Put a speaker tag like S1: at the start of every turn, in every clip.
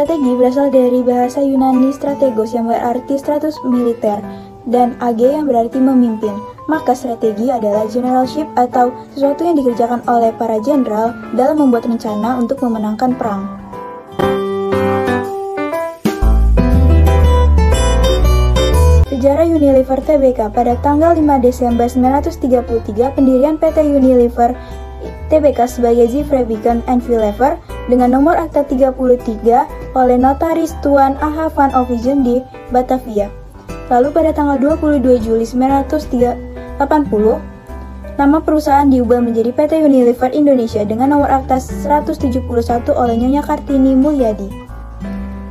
S1: Strategi berasal dari bahasa Yunani strategos yang berarti stratus militer dan ag yang berarti memimpin. Maka strategi adalah generalship atau sesuatu yang dikerjakan oleh para jenderal dalam membuat rencana untuk memenangkan perang. Sejarah Unilever Tbk. Pada tanggal 5 Desember 1933, pendirian PT Unilever Tbk sebagai Zweibrücken and Unilever dengan nomor akta 33 oleh Notaris Tuan A.H. van Ovijen di Batavia. Lalu pada tanggal 22 Juli 1980, nama perusahaan diubah menjadi PT Unilever Indonesia dengan nomor akta 171 oleh Nyonya Kartini Mulyadi.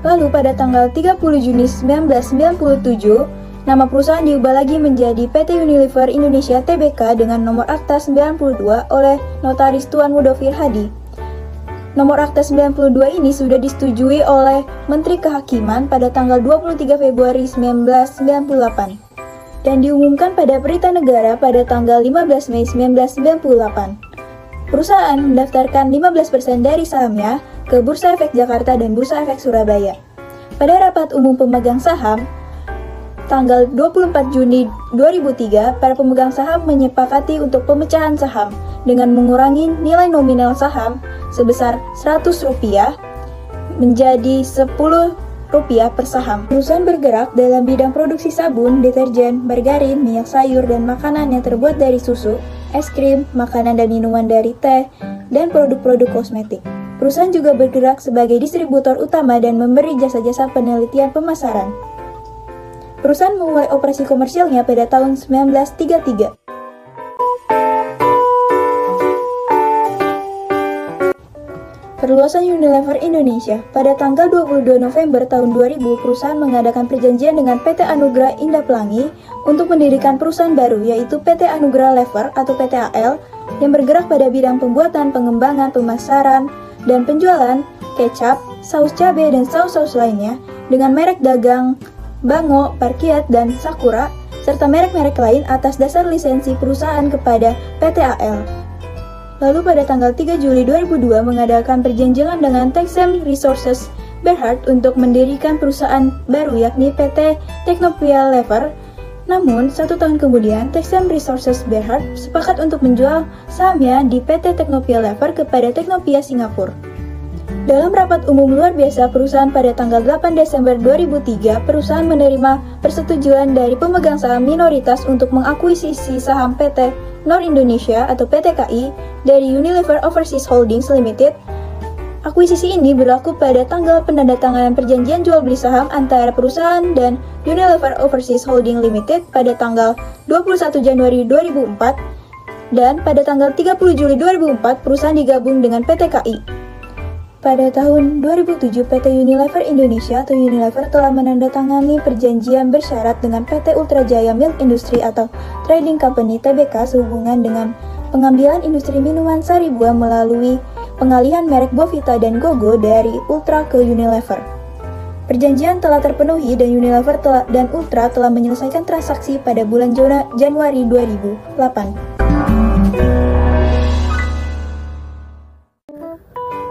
S1: Lalu pada tanggal 30 Juni 1997, nama perusahaan diubah lagi menjadi PT Unilever Indonesia Tbk dengan nomor akta 92 oleh Notaris Tuan Mudofir Hadi. Nomor akta 92 ini sudah disetujui oleh Menteri Kehakiman pada tanggal 23 Februari 1998 dan diumumkan pada Berita Negara pada tanggal 15 Mei 1998. Perusahaan mendaftarkan 15% dari sahamnya ke Bursa Efek Jakarta dan Bursa Efek Surabaya. Pada rapat umum pemegang saham tanggal 24 Juni 2003, para pemegang saham menyepakati untuk pemecahan saham dengan mengurangi nilai nominal saham sebesar Rp100 menjadi Rp10 per saham. Perusahaan bergerak dalam bidang produksi sabun, deterjen, margarin, minyak sayur, dan makanan yang terbuat dari susu, es krim, makanan dan minuman dari teh, dan produk-produk kosmetik. Perusahaan juga bergerak sebagai distributor utama dan memberi jasa-jasa penelitian pemasaran. Perusahaan memulai operasi komersialnya pada tahun 1933. Perluasan Unilever Indonesia. Pada tanggal 22 November tahun 2000, perusahaan mengadakan perjanjian dengan PT Anugrah Indah Pelangi untuk mendirikan perusahaan baru, yaitu PT Anugrah Lever atau PTAL, yang bergerak pada bidang pembuatan, pengembangan, pemasaran, dan penjualan kecap, saus cabai, dan saus-saus lainnya dengan merek dagang Bango, Parkiat, dan Sakura, serta merek-merek lain atas dasar lisensi perusahaan kepada PTAL. Lalu pada tanggal 3 Juli 2002 mengadakan perjanjian dengan Texem Resources Berhad untuk mendirikan perusahaan baru yakni PT Teknopia Lever. Namun, 1 tahun kemudian, Texem Resources Berhad sepakat untuk menjual sahamnya di PT Teknopia Lever kepada Teknopia Singapura. Dalam rapat umum luar biasa perusahaan pada tanggal 8 Desember 2003, perusahaan menerima persetujuan dari pemegang saham minoritas untuk mengakuisisi saham PT Nor Indonesia atau PTKI dari Unilever Overseas Holdings Limited. Akuisisi ini berlaku pada tanggal penandatanganan perjanjian jual beli saham antara perusahaan dan Unilever Overseas Holdings Limited pada tanggal 21 Januari 2004 dan pada tanggal 30 Juli 2004 perusahaan digabung dengan PTKI. Pada tahun 2007, PT Unilever Indonesia atau Unilever telah menandatangani perjanjian bersyarat dengan PT Ultrajaya Milk Industry atau Trading Company Tbk sehubungan dengan pengambilan industri minuman sari buah melalui pengalihan merek Bovita dan Gogo dari Ultra ke Unilever. Perjanjian telah terpenuhi dan Unilever dan Ultra telah menyelesaikan transaksi pada bulan Januari 2008.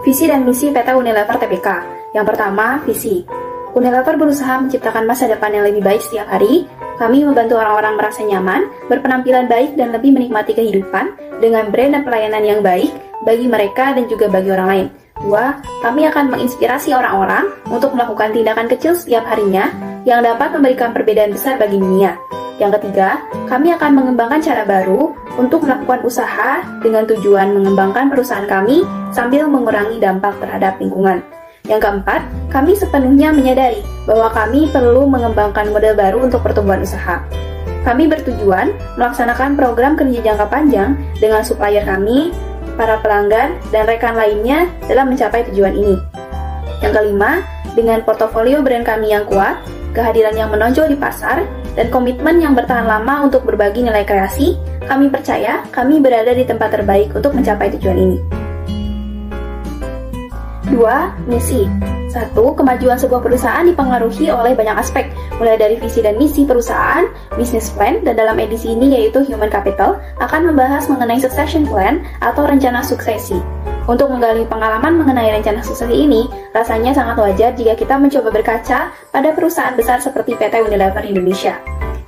S2: Visi dan misi PT Unilever Tbk. Yang pertama, visi. Unilever berusaha menciptakan masa depan yang lebih baik setiap hari. Kami membantu orang-orang merasa nyaman, berpenampilan baik, dan lebih menikmati kehidupan dengan brand dan pelayanan yang baik bagi mereka dan juga bagi orang lain. 2. Kami akan menginspirasi orang-orang untuk melakukan tindakan kecil setiap harinya yang dapat memberikan perbedaan besar bagi dunia. Yang ketiga, kami akan mengembangkan cara baru untuk melakukan usaha dengan tujuan mengembangkan perusahaan kami sambil mengurangi dampak terhadap lingkungan. Yang keempat, kami sepenuhnya menyadari bahwa kami perlu mengembangkan model baru untuk pertumbuhan usaha. Kami bertujuan melaksanakan program kerja jangka panjang dengan supplier kami, para pelanggan, dan rekan lainnya dalam mencapai tujuan ini. Yang kelima, dengan portofolio brand kami yang kuat, kehadiran yang menonjol di pasar, dan komitmen yang bertahan lama untuk berbagi nilai kreasi, kami percaya kami berada di tempat terbaik untuk mencapai tujuan ini. 2. Misi. 1. Kemajuan sebuah perusahaan dipengaruhi oleh banyak aspek, mulai dari visi dan misi perusahaan, business plan, dan dalam edisi ini yaitu Human Capital akan membahas mengenai succession plan atau rencana suksesi. Untuk menggali pengalaman mengenai rencana sukses ini, rasanya sangat wajar jika kita mencoba berkaca pada perusahaan besar seperti PT Unilever Indonesia.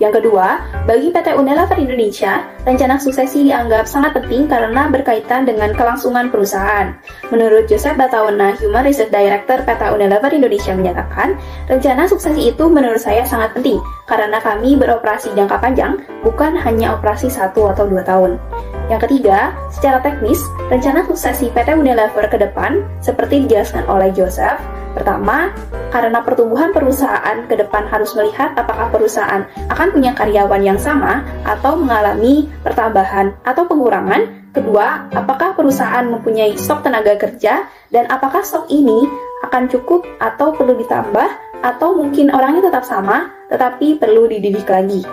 S2: Yang kedua, bagi PT Unilever Indonesia, rencana suksesi dianggap sangat penting karena berkaitan dengan kelangsungan perusahaan. Menurut Joseph Batawana, Human Research Director PT Unilever Indonesia menyatakan, rencana suksesi itu menurut saya sangat penting karena kami beroperasi jangka panjang, bukan hanya operasi 1 atau 2 tahun. Yang ketiga, secara teknis, rencana suksesi PT Unilever ke depan, seperti dijelaskan oleh Joseph, pertama, karena pertumbuhan perusahaan ke depan harus melihat apakah perusahaan akan punya karyawan yang sama atau mengalami pertambahan atau pengurangan. Kedua, apakah perusahaan mempunyai stok tenaga kerja dan apakah stok ini akan cukup atau perlu ditambah atau mungkin orangnya tetap sama tetapi perlu dididik lagi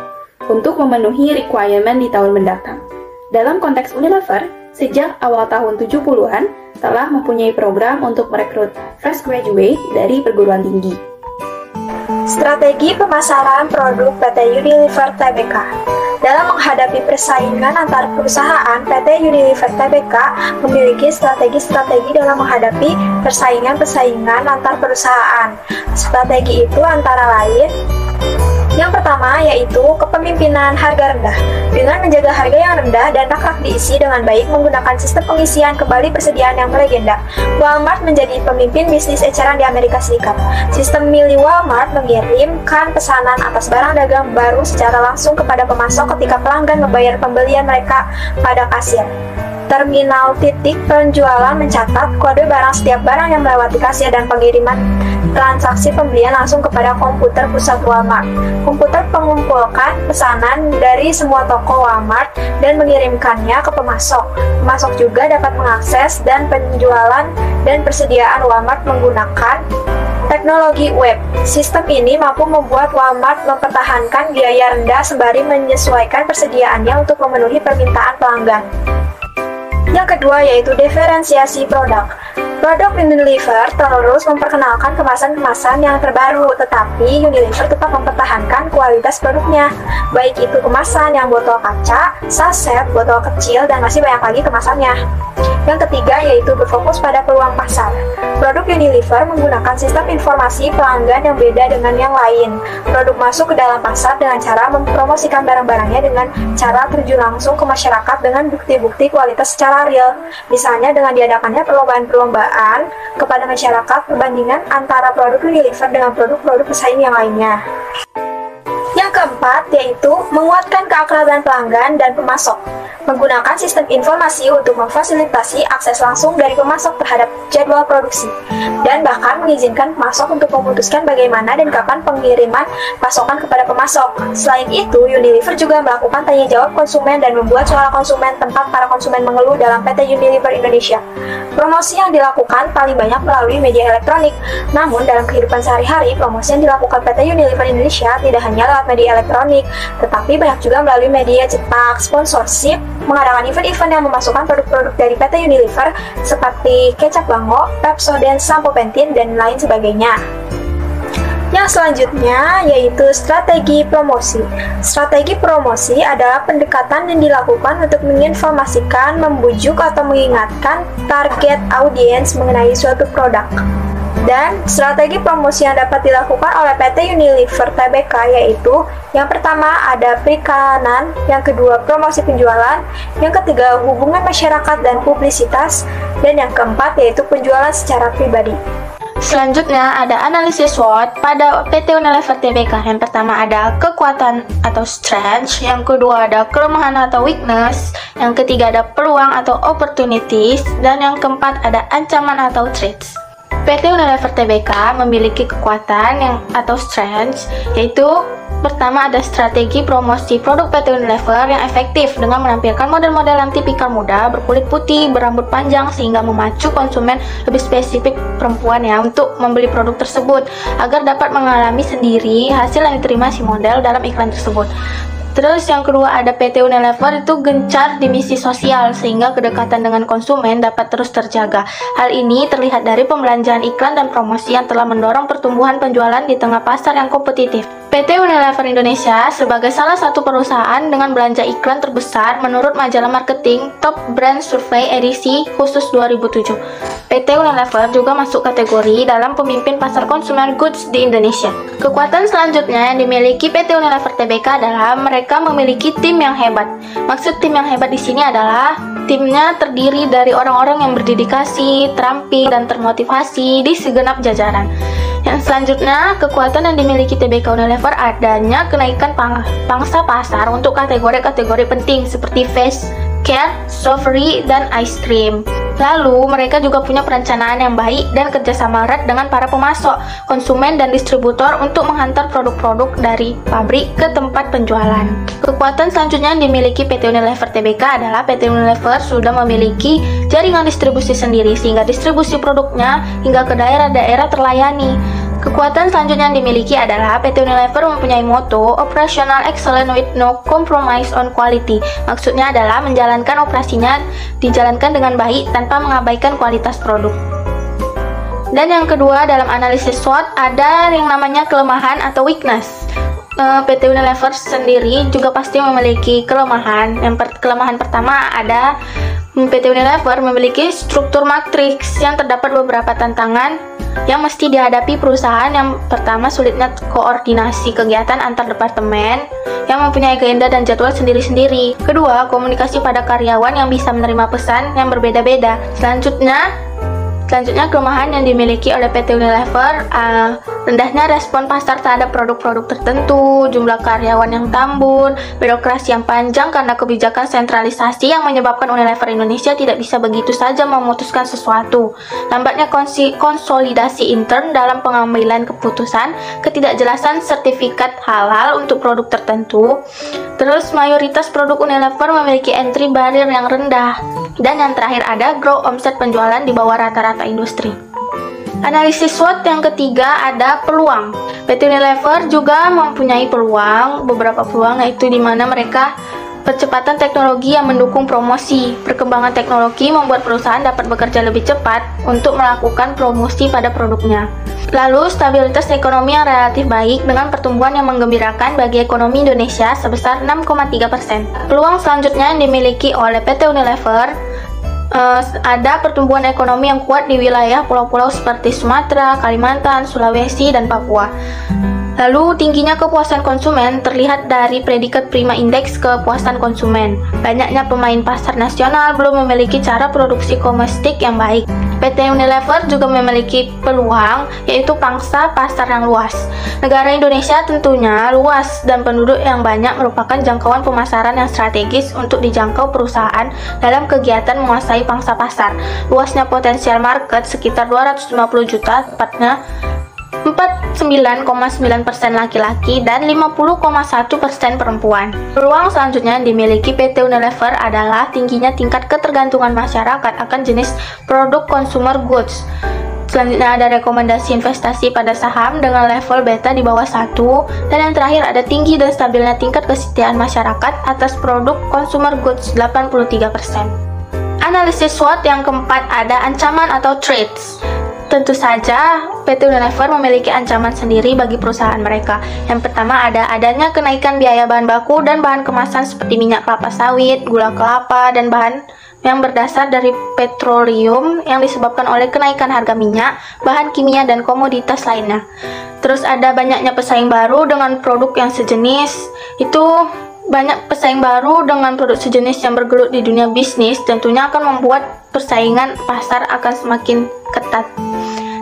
S2: untuk memenuhi requirement di tahun mendatang. Dalam konteks Unilever, sejak awal tahun 70-an telah mempunyai program untuk merekrut fresh graduate dari perguruan tinggi.
S3: Strategi pemasaran produk PT Unilever Tbk. Dalam menghadapi persaingan antar perusahaan, PT Unilever Tbk memiliki strategi-strategi dalam menghadapi persaingan antar perusahaan. Strategi itu antara lain: yang pertama yaitu kepemimpinan harga rendah. Dengan menjaga harga yang rendah dan rak-rak diisi dengan baik menggunakan sistem pengisian kembali persediaan yang melegenda, Walmart menjadi pemimpin bisnis eceran di Amerika Serikat. Sistem Milli Walmart mengirimkan pesanan atas barang dagang baru secara langsung kepada pemasok ketika pelanggan membayar pembelian mereka pada kasir. Terminal titik penjualan mencatat kode barang setiap barang yang melewati kasir dan pengiriman transaksi pembelian langsung kepada komputer pusat Walmart. Komputer mengumpulkan pesanan dari semua toko Walmart dan mengirimkannya ke pemasok. Pemasok juga dapat mengakses dan penjualan dan persediaan Walmart menggunakan teknologi web. Sistem ini mampu membuat Walmart mempertahankan biaya rendah sembari menyesuaikan persediaannya untuk memenuhi permintaan pelanggan. Yang kedua yaitu diferensiasi produk. Produk Unilever terus memperkenalkan kemasan-kemasan yang terbaru, tetapi Unilever tetap mempertahankan kualitas produknya, baik itu kemasan yang botol kaca, saset, botol kecil, dan masih banyak lagi kemasannya. Yang ketiga yaitu berfokus pada peluang pasar. Produk Unilever menggunakan sistem informasi pelanggan yang beda dengan yang lain. Produk masuk ke dalam pasar dengan cara mempromosikan barang-barangnya dengan cara terjun langsung ke masyarakat dengan bukti-bukti kualitas secara real. Misalnya dengan diadakannya perlombaan kepada masyarakat perbandingan antara produk Unilever dengan produk-produk pesaing yang lainnya. Yang keempat yaitu menguatkan keakraban pelanggan dan pemasok. Menggunakan sistem informasi untuk memfasilitasi akses langsung dari pemasok terhadap jadwal produksi, dan bahkan mengizinkan pemasok untuk memutuskan bagaimana dan kapan pengiriman pasokan kepada pemasok. Selain itu, Unilever juga melakukan tanya jawab konsumen dan membuat suara konsumen tempat para konsumen mengeluh dalam PT Unilever Indonesia. Promosi yang dilakukan paling banyak melalui media elektronik. Namun, dalam kehidupan sehari-hari, promosi yang dilakukan PT Unilever Indonesia tidak hanya lewat media elektronik, tetapi banyak juga melalui media cetak, sponsorship, mengadakan event-event yang memasukkan produk-produk dari PT Unilever seperti kecap Bango, Pepsodent, sampo Pantene, dan lain sebagainya. Yang selanjutnya yaitu strategi promosi. Strategi promosi adalah pendekatan yang dilakukan untuk menginformasikan, membujuk, atau mengingatkan target audiens mengenai suatu produk. Dan strategi promosi yang dapat dilakukan oleh PT Unilever Tbk yaitu yang pertama ada perikanan, yang kedua promosi penjualan, yang ketiga hubungan masyarakat dan publisitas, dan yang keempat yaitu penjualan secara pribadi.
S4: Selanjutnya ada analisis SWOT pada PT Unilever Tbk. Yang pertama ada kekuatan atau strength, yang kedua ada kelemahan atau weakness, yang ketiga ada peluang atau opportunities, dan yang keempat ada ancaman atau threats. PT Unilever Tbk memiliki kekuatan atau strengths, yaitu pertama ada strategi promosi produk PT Unilever yang efektif dengan menampilkan model-model yang tipikal muda, berkulit putih, berambut panjang, sehingga memacu konsumen lebih spesifik perempuan ya untuk membeli produk tersebut agar dapat mengalami sendiri hasil yang diterima si model dalam iklan tersebut. Terus yang kedua ada PT Unilever itu gencar di misi sosial sehingga kedekatan dengan konsumen dapat terus terjaga. Hal ini terlihat dari pembelanjaan iklan dan promosi yang telah mendorong pertumbuhan penjualan di tengah pasar yang kompetitif. PT Unilever Indonesia sebagai salah satu perusahaan dengan belanja iklan terbesar menurut majalah marketing Top Brand Survey edisi khusus 2007. PT Unilever juga masuk kategori dalam pemimpin pasar consumer goods di Indonesia. Kekuatan selanjutnya yang dimiliki PT Unilever Tbk adalah mereka memiliki tim yang hebat. Maksud tim yang hebat di sini adalah timnya terdiri dari orang-orang yang berdedikasi, terampil, dan termotivasi di segenap jajaran. Yang selanjutnya, kekuatan yang dimiliki Tbk Unilever adanya kenaikan pangsa pasar untuk kategori-kategori penting seperti face care, strawberry, dan ice cream. Lalu, mereka juga punya perencanaan yang baik dan kerjasama erat dengan para pemasok, konsumen, dan distributor untuk menghantar produk-produk dari pabrik ke tempat penjualan. Kekuatan selanjutnya yang dimiliki PT Unilever Tbk adalah PT Unilever sudah memiliki jaringan distribusi sendiri sehingga distribusi produknya hingga ke daerah-daerah terlayani. Kekuatan selanjutnya yang dimiliki adalah PT Unilever mempunyai moto Operational Excellence with No Compromise on Quality. Maksudnya adalah menjalankan operasinya dijalankan dengan baik tanpa mengabaikan kualitas produk. Dan yang kedua, dalam analisis SWOT ada yang namanya kelemahan atau weakness. PT Unilever sendiri juga pasti memiliki kelemahan. Kelemahan pertama ada PT Unilever memiliki struktur matriks yang terdapat beberapa tantangan yang mesti dihadapi perusahaan. Yang pertama, sulitnya koordinasi kegiatan antar departemen yang mempunyai agenda dan jadwal sendiri-sendiri. Kedua, komunikasi pada karyawan yang bisa menerima pesan yang berbeda-beda. Selanjutnya kelemahan yang dimiliki oleh PT Unilever, rendahnya respon pasar terhadap produk-produk tertentu, jumlah karyawan yang tambun, birokrasi yang panjang karena kebijakan sentralisasi yang menyebabkan Unilever Indonesia tidak bisa begitu saja memutuskan sesuatu, lambatnya konsolidasi intern dalam pengambilan keputusan, ketidakjelasan sertifikat halal untuk produk tertentu. Terus mayoritas produk Unilever memiliki entry barrier yang rendah. Dan yang terakhir ada grow omset penjualan di bawah rata-rata industri. Analisis SWOT yang ketiga ada peluang. PT Unilever juga mempunyai beberapa peluang, yaitu di mana mereka percepatan teknologi yang mendukung promosi. Perkembangan teknologi membuat perusahaan dapat bekerja lebih cepat untuk melakukan promosi pada produknya. Lalu, stabilitas ekonomi yang relatif baik dengan pertumbuhan yang menggembirakan bagi ekonomi Indonesia sebesar 6,3%. Peluang selanjutnya yang dimiliki oleh PT Unilever ada pertumbuhan ekonomi yang kuat di wilayah pulau-pulau seperti Sumatera, Kalimantan, Sulawesi, dan Papua. Lalu, tingginya kepuasan konsumen terlihat dari predikat Prima Index kepuasan konsumen. Banyaknya pemain pasar nasional belum memiliki cara produksi domestik yang baik. PT Unilever juga memiliki peluang, yaitu pangsa pasar yang luas. Negara Indonesia tentunya luas dan penduduk yang banyak merupakan jangkauan pemasaran yang strategis untuk dijangkau perusahaan dalam kegiatan menguasai pangsa pasar. Luasnya potensial market sekitar 250 juta, tepatnya 49,9% laki-laki dan 50,1% perempuan. Peluang selanjutnya yang dimiliki PT Unilever adalah tingginya tingkat ketergantungan masyarakat akan jenis produk consumer goods. Selanjutnya ada rekomendasi investasi pada saham dengan level beta di bawah 1. Dan yang terakhir ada tinggi dan stabilnya tingkat kesetiaan masyarakat atas produk consumer goods 83%. Analisis SWOT yang keempat ada ancaman atau threats. Tentu saja, PT Unilever memiliki ancaman sendiri bagi perusahaan mereka. Yang pertama adanya kenaikan biaya bahan baku dan bahan kemasan seperti minyak kelapa sawit, gula kelapa, dan bahan yang berdasar dari petroleum yang disebabkan oleh kenaikan harga minyak, bahan kimia, dan komoditas lainnya. Terus ada banyaknya pesaing baru dengan produk yang sejenis. Banyak pesaing baru dengan produk sejenis yang bergelut di dunia bisnis tentunya akan membuat persaingan pasar akan semakin ketat.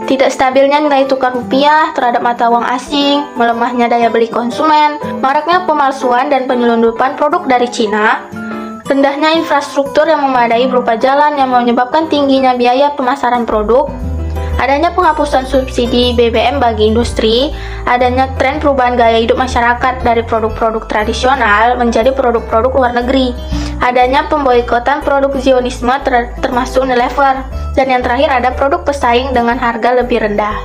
S4: Tidak stabilnya nilai tukar rupiah terhadap mata uang asing, melemahnya daya beli konsumen, maraknya pemalsuan dan penyelundupan produk dari Cina, rendahnya infrastruktur yang memadai berupa jalan yang menyebabkan tingginya biaya pemasaran produk, adanya penghapusan subsidi BBM bagi industri, adanya tren perubahan gaya hidup masyarakat dari produk-produk tradisional menjadi produk-produk luar negeri, adanya pemboikotan produk Zionisme termasuk Unilever, dan yang terakhir ada produk pesaing dengan harga lebih rendah.